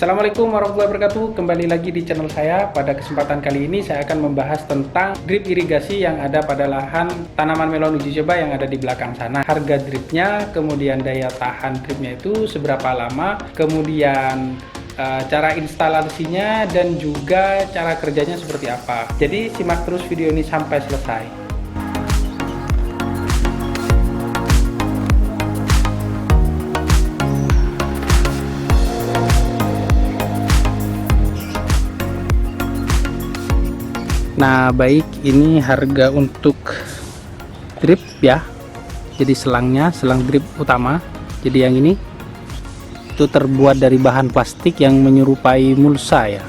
Assalamualaikum warahmatullahi wabarakatuh. Kembali lagi di channel saya. Pada kesempatan kali ini saya akan membahas tentang drip irigasi yang ada pada lahan tanaman melon uji coba yang ada di belakang sana. Harga dripnya, kemudian daya tahan dripnya itu seberapa lama, kemudian cara instalasinya, dan juga cara kerjanya seperti apa. Jadi simak terus video ini sampai selesai. Nah, baik, ini harga untuk drip ya. Jadi selangnya, selang drip utama. Jadi yang ini itu terbuat dari bahan plastik yang menyerupai mulsa ya.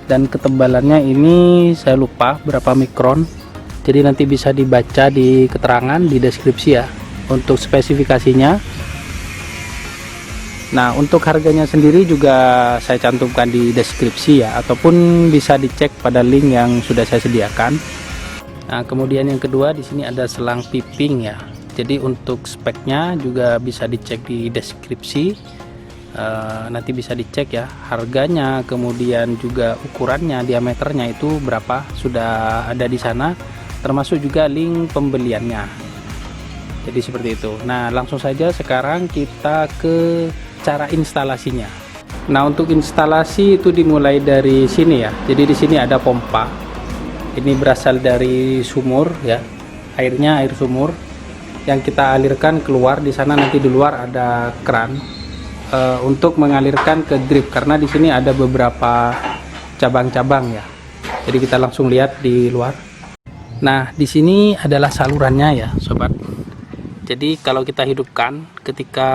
Dan ketebalannya ini saya lupa berapa mikron. Jadi nanti bisa dibaca di keterangan di deskripsi ya untuk spesifikasinya. Nah, untuk harganya sendiri juga saya cantumkan di deskripsi ya, ataupun bisa dicek pada link yang sudah saya sediakan. Nah, kemudian yang kedua di sini ada selang piping ya. Jadi untuk speknya juga bisa dicek di deskripsi. Nanti bisa dicek ya harganya, kemudian juga ukurannya, diameternya itu berapa, sudah ada di sana, termasuk juga link pembeliannya. Jadi seperti itu. Nah, langsung saja sekarang kita ke cara instalasinya. Nah, untuk instalasi itu dimulai dari sini ya. Jadi di sini ada pompa. Ini berasal dari sumur ya. Airnya air sumur yang kita alirkan keluar. Di sana nanti di luar ada keran untuk mengalirkan ke drip, karena di sini ada beberapa cabang-cabang ya. Jadi kita langsung lihat di luar. Nah, di sini adalah salurannya ya, sobat. Jadi kalau kita hidupkan, ketika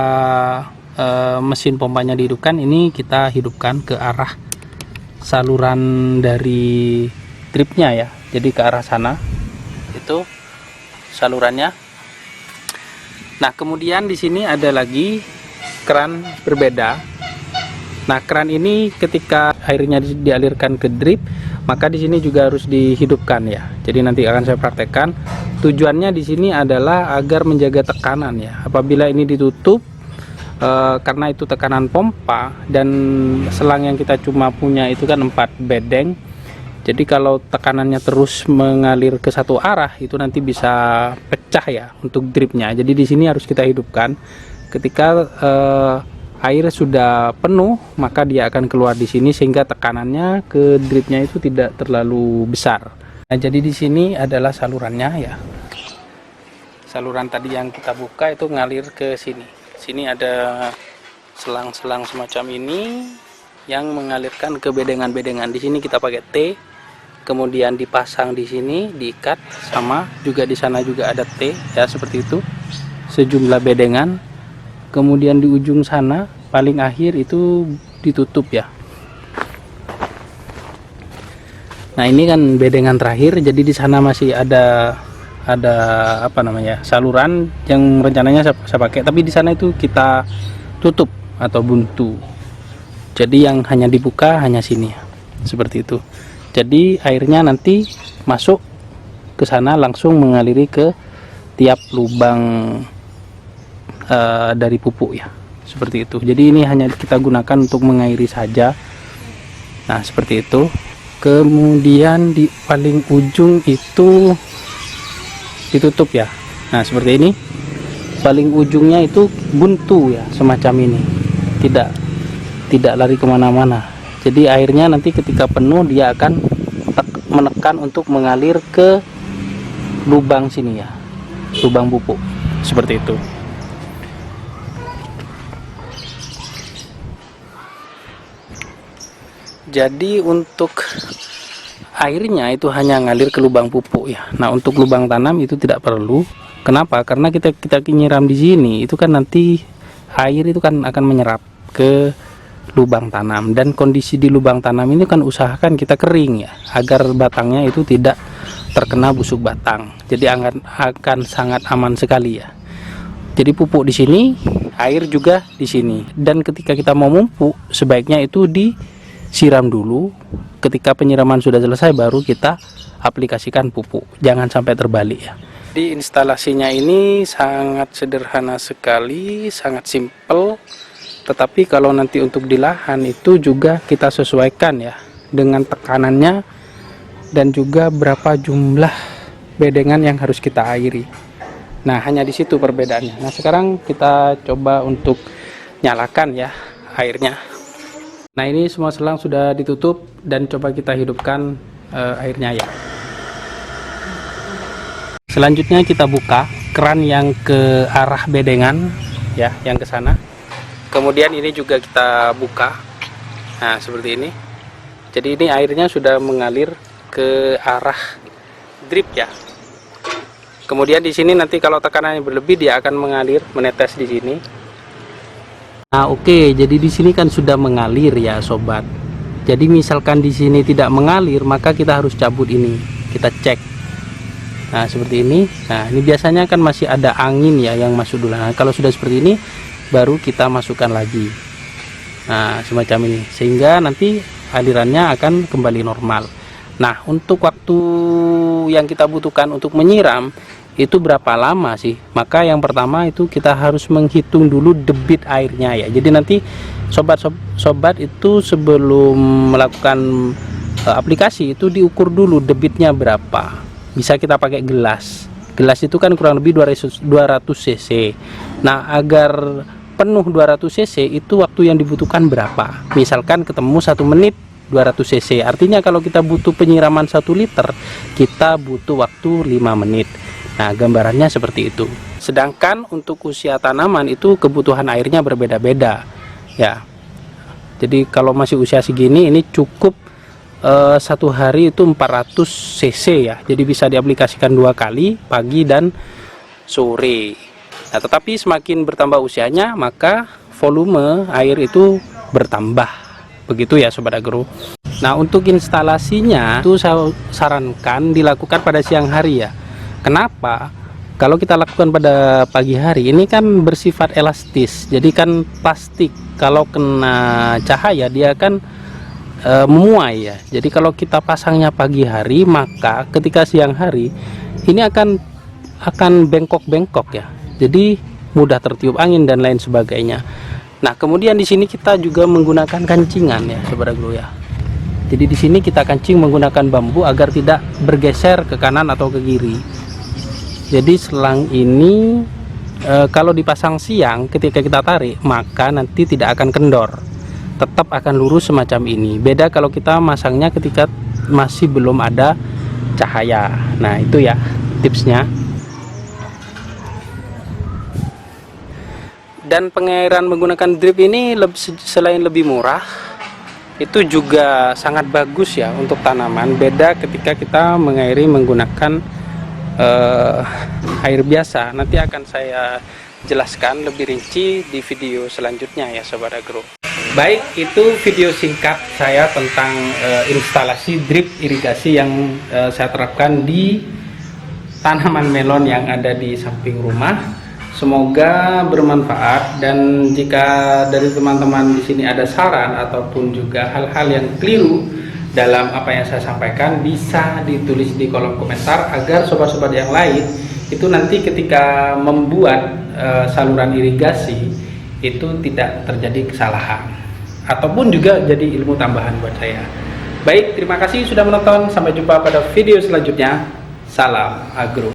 mesin pompanya dihidupkan, ini kita hidupkan ke arah saluran dari dripnya ya. Jadi ke arah sana itu salurannya. Nah, kemudian di sini ada lagi keran berbeda. Nah, keran ini ketika airnya dialirkan ke drip, maka di sini juga harus dihidupkan ya. Jadi nanti akan saya praktekkan. Tujuannya di sini adalah agar menjaga tekanan ya. Apabila ini ditutup, karena itu tekanan pompa dan selang yang kita cuma punya itu kan 4 bedeng. Jadi kalau tekanannya terus mengalir ke satu arah, itu nanti bisa pecah ya untuk dripnya. Jadi di sini harus kita hidupkan. Ketika air sudah penuh, maka dia akan keluar di sini sehingga tekanannya ke dripnya itu tidak terlalu besar. Nah, jadi di sini adalah salurannya ya. Saluran tadi yang kita buka itu ngalir ke sini. Sini ada selang-selang semacam ini yang mengalirkan ke bedengan-bedengan. Di sini kita pakai T, kemudian dipasang di sini, diikat, sama juga di sana juga ada T ya, seperti itu. Sejumlah bedengan. Kemudian di ujung sana paling akhir itu ditutup ya. Nah, ini kan bedengan terakhir, jadi di sana masih ada apa namanya, saluran yang rencananya saya pakai, tapi di sana itu kita tutup atau buntu. Jadi yang hanya dibuka hanya sini ya, seperti itu. Jadi airnya nanti masuk ke sana langsung mengaliri ke tiap lubang dari pupuk ya, seperti itu. Jadi ini hanya kita gunakan untuk mengairi saja. Nah, seperti itu. Kemudian di paling ujung itu ditutup ya. Nah, seperti ini. Paling ujungnya itu buntu ya, semacam ini. Tidak lari kemana-mana. Jadi airnya nanti ketika penuh dia akan menekan untuk mengalir ke lubang sini ya, lubang pupuk, seperti itu. Jadi untuk airnya itu hanya ngalir ke lubang pupuk ya. Nah, untuk lubang tanam itu tidak perlu. Kenapa? Karena kita nyiram di sini itu kan nanti air itu kan akan menyerap ke lubang tanam, dan kondisi di lubang tanam ini kan usahakan kita kering ya, agar batangnya itu tidak terkena busuk batang. Jadi akan sangat aman sekali ya. Jadi pupuk di sini, air juga di sini. Dan ketika kita mau memupuk, sebaiknya itu disiram dulu. Ketika penyiraman sudah selesai baru kita aplikasikan pupuk. Jangan sampai terbalik ya. Di instalasinya ini sangat sederhana sekali, sangat simple. Tetapi kalau nanti untuk di lahan itu juga kita sesuaikan ya dengan tekanannya dan juga berapa jumlah bedengan yang harus kita airi. Nah, hanya di situ perbedaannya. Nah, sekarang kita coba untuk nyalakan ya airnya. Nah, ini semua selang sudah ditutup dan coba kita hidupkan airnya ya. Selanjutnya kita buka keran yang ke arah bedengan ya, yang ke sana. Kemudian ini juga kita buka. Nah, seperti ini. Jadi ini airnya sudah mengalir ke arah drip ya. Kemudian di sini nanti kalau tekanannya berlebih dia akan mengalir, menetes di sini. Nah, oke, jadi di sini kan sudah mengalir ya, sobat. Jadi misalkan di sini tidak mengalir, maka kita harus cabut ini. Kita cek. Nah, seperti ini. Nah, ini biasanya kan masih ada angin ya yang masuk dulu. Nah, kalau sudah seperti ini baru kita masukkan lagi. Nah, semacam ini, sehingga nanti alirannya akan kembali normal. Nah, untuk waktu yang kita butuhkan untuk menyiram itu berapa lama sih? Maka yang pertama itu kita harus menghitung dulu debit airnya ya. Jadi nanti sobat itu sebelum melakukan aplikasi itu diukur dulu debitnya berapa. Bisa kita pakai gelas. Gelas itu kan kurang lebih 200 cc. Nah, agar penuh 200 cc itu waktu yang dibutuhkan berapa? Misalkan ketemu 1 menit 200 cc. Artinya kalau kita butuh penyiraman 1 liter, kita butuh waktu 5 menit. Nah, gambarannya seperti itu. Sedangkan untuk usia tanaman itu kebutuhan airnya berbeda-beda. Ya. Jadi kalau masih usia segini ini cukup 1 hari itu 400 cc ya. Jadi bisa diaplikasikan 2 kali, pagi dan sore. Nah, tetapi semakin bertambah usianya, maka volume air itu bertambah. Begitu ya, Sobat Agro. Nah, untuk instalasinya itu saya sarankan dilakukan pada siang hari ya. Kenapa? Kalau kita lakukan pada pagi hari, ini kan bersifat elastis. Jadi kan plastik, kalau kena cahaya dia kan memuai ya. Jadi kalau kita pasangnya pagi hari, maka ketika siang hari ini akan bengkok-bengkok ya. Jadi mudah tertiup angin dan lain sebagainya. Nah, kemudian di sini kita juga menggunakan kancingan ya, Sobat Agro ya. Jadi di sini kita kancing menggunakan bambu agar tidak bergeser ke kanan atau ke kiri. Jadi selang ini kalau dipasang siang ketika kita tarik, maka nanti tidak akan kendor. Tetap akan lurus semacam ini. Beda kalau kita masangnya ketika masih belum ada cahaya. Nah, itu ya tipsnya. Dan pengairan menggunakan drip ini selain lebih murah, itu juga sangat bagus ya untuk tanaman. Beda ketika kita mengairi menggunakan air biasa. Nanti akan saya jelaskan lebih rinci di video selanjutnya ya, Sobat Agro. Baik, itu video singkat saya tentang instalasi drip irigasi yang saya terapkan di tanaman melon yang ada di samping rumah. Semoga bermanfaat, dan jika dari teman-teman di sini ada saran ataupun juga hal-hal yang keliru dalam apa yang saya sampaikan, bisa ditulis di kolom komentar agar sobat-sobat yang lain itu nanti ketika membuat saluran irigasi itu tidak terjadi kesalahan, ataupun juga jadi ilmu tambahan buat saya. Baik, terima kasih sudah menonton. Sampai jumpa pada video selanjutnya. Salam Agro.